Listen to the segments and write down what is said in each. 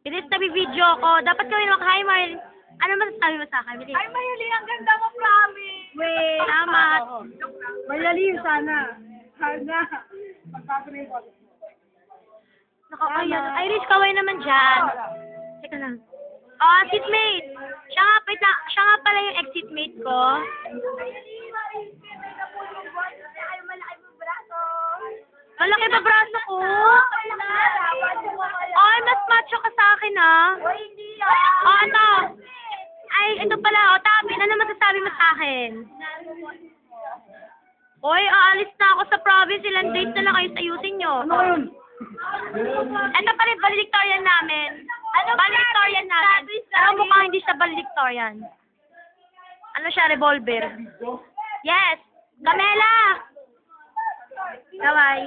Bilis na video ko. Dapat kami hi, Marl. Ano masasabi mo sa akin? Bilis. Ay, Mayali, ang ganda mo, promise. Wait, salamat. Mayali, sana. Sana. Magkakaroon ko. Nakakaya. Irish, kaway naman dyan. Teka lang. Oh, seatmate. Siya nga pala yung ex-seatmate ko. Malaki ba braso ko? Ay, mas macho ka sa akin, ah. Oh, ano? Ay, ito pala. O, Tabi, ano masasabi mo sa akin? Oy, aalis na ako sa province. Ilang days na lang kayo sa ayusin nyo. Ano yun? Ito pa rin, valedictorian namin. Valedictorian namin. Pero mukhang hindi siya valedictorian. Ano siya, revolver? Yes! Camela! Kaway.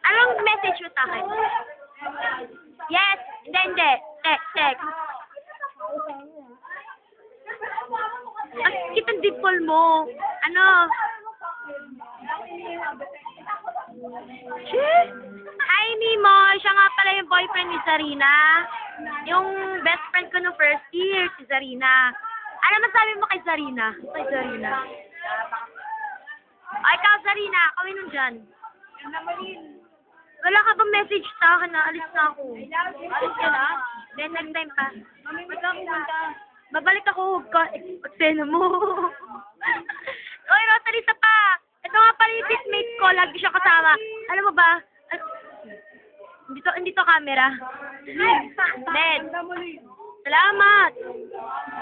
Anong message mo sa akin? Yes! Hindi. Text. Ang kitang dimple mo. Ano? Hi, Nemo. Siya nga pala yung boyfriend ni Zarina. Yung best friend ko no first year, si Zarina. Ano masabi mo kay Zarina? Ay, ikaw, Zarina. Kawin nun dyan. Wala ka bang message sa akin na alis na ako? Alis ka na? Then, next time pa. Babalik ako. Eksena mo. Oy, Rosalie, isa pa. Ito nga pala yung seatmate ko. Lagi siya kasama. Alam mo ba? Hindi to camera. Ned. Salamat.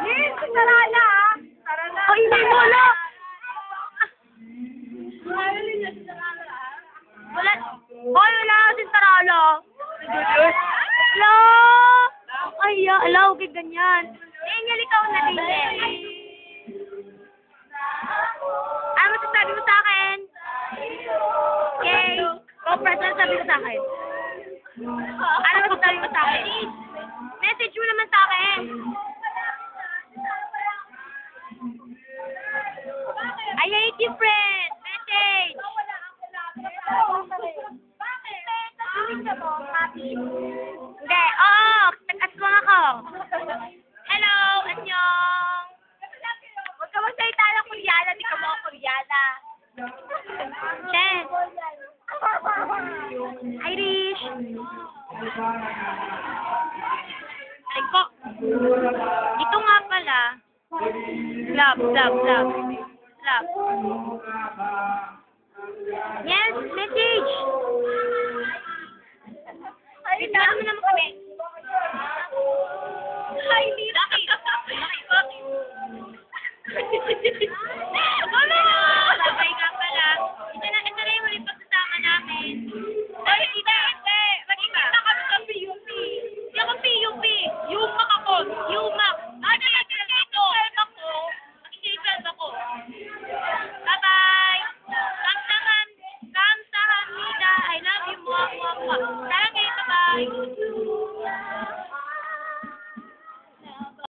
Yes, Sarala, ah. Sarala. Oh, hindi mo na. Wala si Sarala. Hello. Ay, alaw, ganyan. Daniel, ikaw na din. Ano masasabi mo sa akin? Okay. Corporate, ano sabi mo sa akin? Ano masasabi mo sa akin? Message mo naman sa akin. I hate you, friend. Message. Hindi. Oo. Nag-aswang ako. Hello. Annyeong. Huwag ka magsalita ng Koreana. Di ka mga Koreana. Che. Irish. Ay ko. Ito nga pala. Love. Yes, message. Ay, dami naman kami. Ay, hindi. Bakit?